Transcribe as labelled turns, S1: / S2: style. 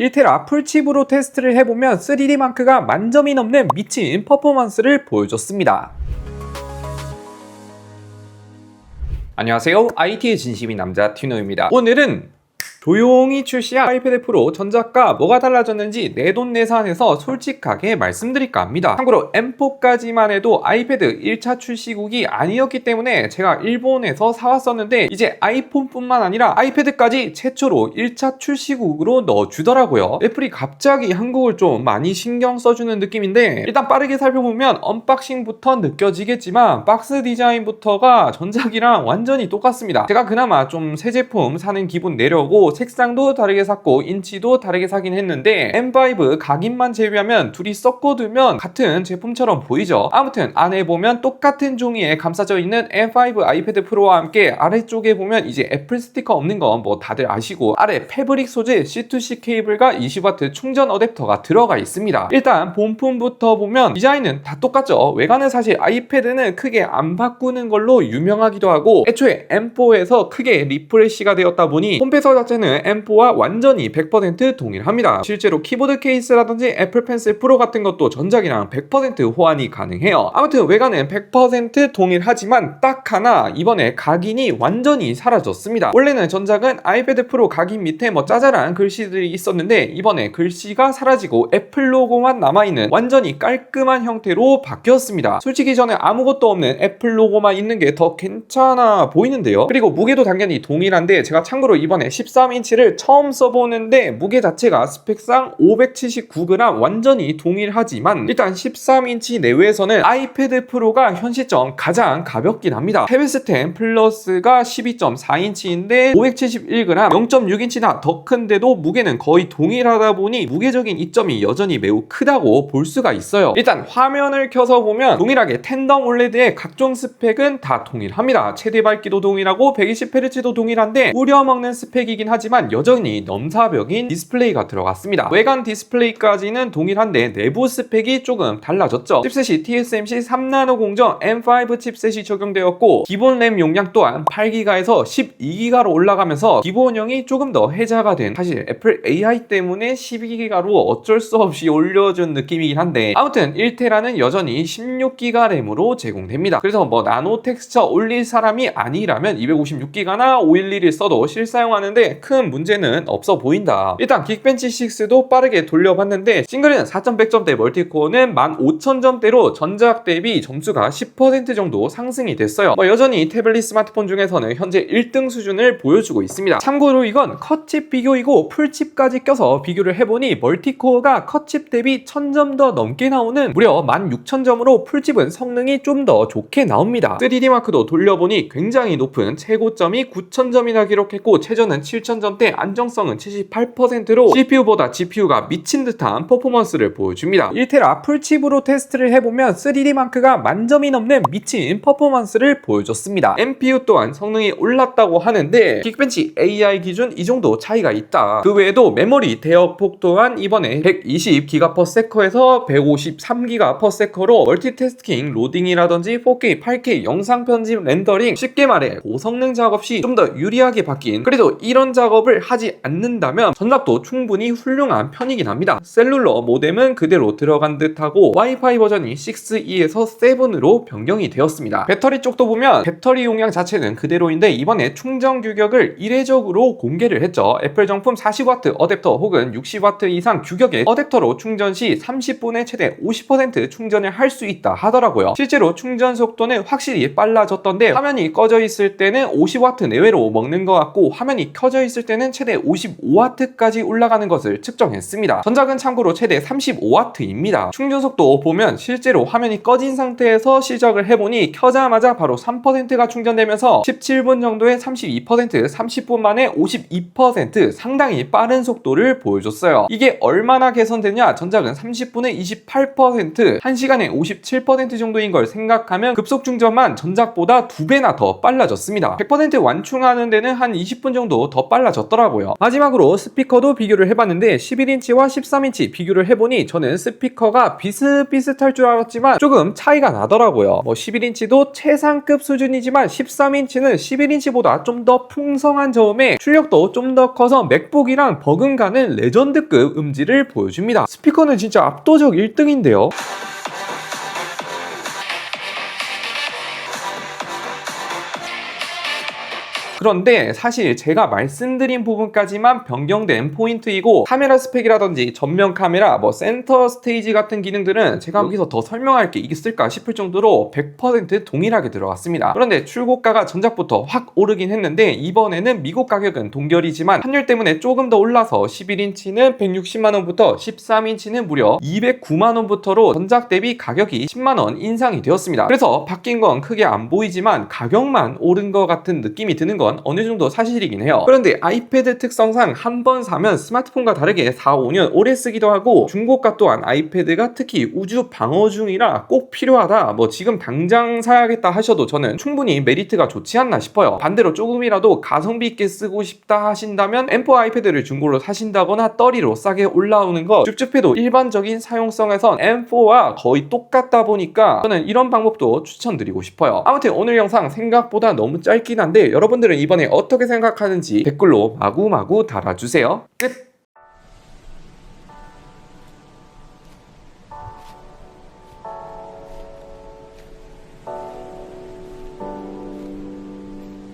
S1: 1테라 풀칩으로 테스트를 해보면 3D 마크가 만점이 넘는 미친 퍼포먼스를 보여줬습니다. 안녕하세요, IT의 진심인 남자 티노입니다. 오늘은 조용히 출시한 아이패드 프로 전작과 뭐가 달라졌는지 내돈내산해서 솔직하게 말씀드릴까 합니다. 참고로 M4까지만 해도 아이패드 1차 출시국이 아니었기 때문에 제가 일본에서 사왔었는데 이제 아이폰뿐만 아니라 아이패드까지 최초로 1차 출시국으로 넣어주더라고요. 애플이 갑자기 한국을 좀 많이 신경 써주는 느낌인데, 일단 빠르게 살펴보면 언박싱부터 느껴지겠지만 박스 디자인부터가 전작이랑 완전히 똑같습니다. 제가 그나마 좀 새 제품 사는 기분 내려고 색상도 다르게 샀고 인치도 다르게 사긴 했는데 M5 각인만 제외하면 둘이 섞어두면 같은 제품처럼 보이죠. 아무튼 안에 보면 똑같은 종이에 감싸져 있는 M5 아이패드 프로와 함께 아래쪽에 보면 이제 애플 스티커 없는 건 뭐 다들 아시고 아래 패브릭 소재 C2C 케이블과 20W 충전 어댑터가 들어가 있습니다. 일단 본품부터 보면 디자인은 다 똑같죠. 외관은 사실 아이패드는 크게 안 바꾸는 걸로 유명하기도 하고 애초에 M4에서 크게 리프레시가 되었다 보니 홈 배서 자체는 M4와 완전히 100% 동일합니다. 실제로 키보드 케이스라든지 애플 펜슬 프로 같은 것도 전작이랑 100% 호환이 가능해요. 아무튼 외관은 100% 동일하지만 딱 하나 이번에 각인이 완전히 사라졌습니다. 원래는 전작은 아이패드 프로 각인 밑에 뭐 짜잘한 글씨들이 있었는데 이번에 글씨가 사라지고 애플 로고만 남아있는 완전히 깔끔한 형태로 바뀌었습니다. 솔직히 저는 아무것도 없는 애플 로고만 있는 게 더 괜찮아 보이는데요. 그리고 무게도 당연히 동일한데 제가 참고로 이번에 13인치를 처음 써보는데 무게 자체가 스펙상 579g 완전히 동일하지만 일단 13인치 내외에서는 아이패드 프로가 현 시점 가장 가볍긴 합니다. 해외스템 플러스가 12.4인치인데 571g, 0.6인치나 더 큰데도 무게는 거의 동일하다 보니 무게적인 이점이 여전히 매우 크다고 볼 수가 있어요. 일단 화면을 켜서 보면 동일하게 텐덤 올레드의 각종 스펙은 다 동일합니다. 최대 밝기도 동일하고 120Hz도 동일한데 우려먹는 스펙이긴 하지만 여전히 넘사벽인 디스플레이가 들어갔습니다. 외관 디스플레이까지는 동일한데 내부 스펙이 조금 달라졌죠. 칩셋이 TSMC 3나노 공정 M5 칩셋이 적용되었고 기본 램 용량 또한 8GB에서 12GB로 올라가면서 기본형이 조금 더 해자가 된, 사실 애플 AI 때문에 12GB로 어쩔 수 없이 올려준 느낌이긴 한데 아무튼 1테라는 여전히 16GB 램으로 제공됩니다. 그래서 뭐 나노 텍스처 올릴 사람이 아니라면 256GB나 511을 써도 실사용하는데 큰 문제는 없어 보인다. 일단 긱벤치 6도 빠르게 돌려봤는데 싱글은 4100점대, 멀티코어는 15000점대로 전작 대비 점수가 10% 정도 상승이 됐어요. 여전히 태블릿 스마트폰 중에서는 현재 1등 수준을 보여주고 있습니다. 참고로 이건 컷칩 비교이고 풀칩까지 껴서 비교를 해보니 멀티코어가 컷칩 대비 1000점 더 넘게 나오는 무려 16000점으로 풀칩은 성능이 좀 더 좋게 나옵니다. 3D 마크도 돌려보니 굉장히 높은 최고점이 9000점이나 기록했고 최저는 7000점대, 안정성은 78%로 CPU보다 GPU가 미친 듯한 퍼포먼스를 보여줍니다. 1테라 풀칩으로 테스트를 해보면 3D 마크가 만점이 넘는 미친 퍼포먼스를 보여줬습니다. NPU 또한 성능이 올랐다고 하는데 긱벤치 AI 기준 이 정도 차이가 있다. 그 외에도 메모리 대역폭 또한 이번에 120GB/s에서 153GB/s로 멀티태스킹, 로딩이라든지 4K, 8K 영상 편집, 렌더링, 쉽게 말해 고성능 작업 시 좀 더 유리하게 바뀐, 그래도 이런 작업을 하지 않는다면 전작도 충분히 훌륭한 편이긴 합니다. 셀룰러 모뎀은 그대로 들어간 듯하고 와이파이 버전이 6E에서 7으로 변경이 되었습니다. 배터리 쪽도 보면 배터리 용량 자체는 그대로인데 이번에 충전 규격을 이례적으로 공개를 했죠. 애플 정품 40W 어댑터 혹은 60W 이상 규격의 어댑터로 충전 시 30분에 최대 50% 충전을 할 수 있다 하더라고요. 실제로 충전 속도는 확실히 빨라졌던데 화면이 꺼져 있을 때는 50W 내외로 먹는 것 같고 화면이 켜져 있을 때는 최대 55W까지 올라가는 것을 측정했습니다. 전작은 참고로 최대 35W입니다. 충전 속도 보면 실제로 화면이 꺼진 상태에서 시작을 해보니 켜자마자 바로 3%가 충전되면서 17분 정도에 32%, 30분 만에 52%, 상당히 빠른 속도를 보여줬어요. 이게 얼마나 개선되냐? 전작은 30분에 28%, 1시간에 57% 정도인 걸 생각하면 급속 충전만 전작보다 2배나 더 빨라졌습니다. 100% 완충하는 데는 한 20분 정도 더 빨라 달라졌더라고요. 마지막으로 스피커도 비교를 해봤는데 11인치와 13인치 비교를 해보니 저는 스피커가 비슷비슷할 줄 알았지만 조금 차이가 나더라고요. 11인치도 최상급 수준이지만 13인치는 11인치보다 좀 더 풍성한 저음에 출력도 좀 더 커서 맥북이랑 버금가는 레전드급 음질을 보여줍니다. 스피커는 진짜 압도적 1등인데요. 그런데 사실 제가 말씀드린 부분까지만 변경된 포인트이고 카메라 스펙이라든지 전면 카메라, 센터 스테이지 같은 기능들은 제가 여기서 더 설명할 게 있을까 싶을 정도로 100% 동일하게 들어갔습니다. 그런데 출고가가 전작부터 확 오르긴 했는데 이번에는 미국 가격은 동결이지만 환율 때문에 조금 더 올라서 11인치는 160만원부터 13인치는 무려 209만원부터로 전작 대비 가격이 10만원 인상이 되었습니다. 그래서 바뀐 건 크게 안 보이지만 가격만 오른 것 같은 느낌이 드는 건 어느 정도 사실이긴 해요. 그런데 아이패드 특성상 한 번 사면 스마트폰과 다르게 4, 5년 오래 쓰기도 하고 중고가 또한 아이패드가 특히 우주 방어 중이라 꼭 필요하다, 지금 당장 사야겠다 하셔도 저는 충분히 메리트가 좋지 않나 싶어요. 반대로 조금이라도 가성비 있게 쓰고 싶다 하신다면 M4 아이패드를 중고로 사신다거나 떨이로 싸게 올라오는 거 찝찝해도 일반적인 사용성에선 M4와 거의 똑같다 보니까 저는 이런 방법도 추천드리고 싶어요. 아무튼 오늘 영상 생각보다 너무 짧긴 한데 여러분들은 이번에 어떻게 생각하는지 댓글로 마구마구 달아주세요. 끝!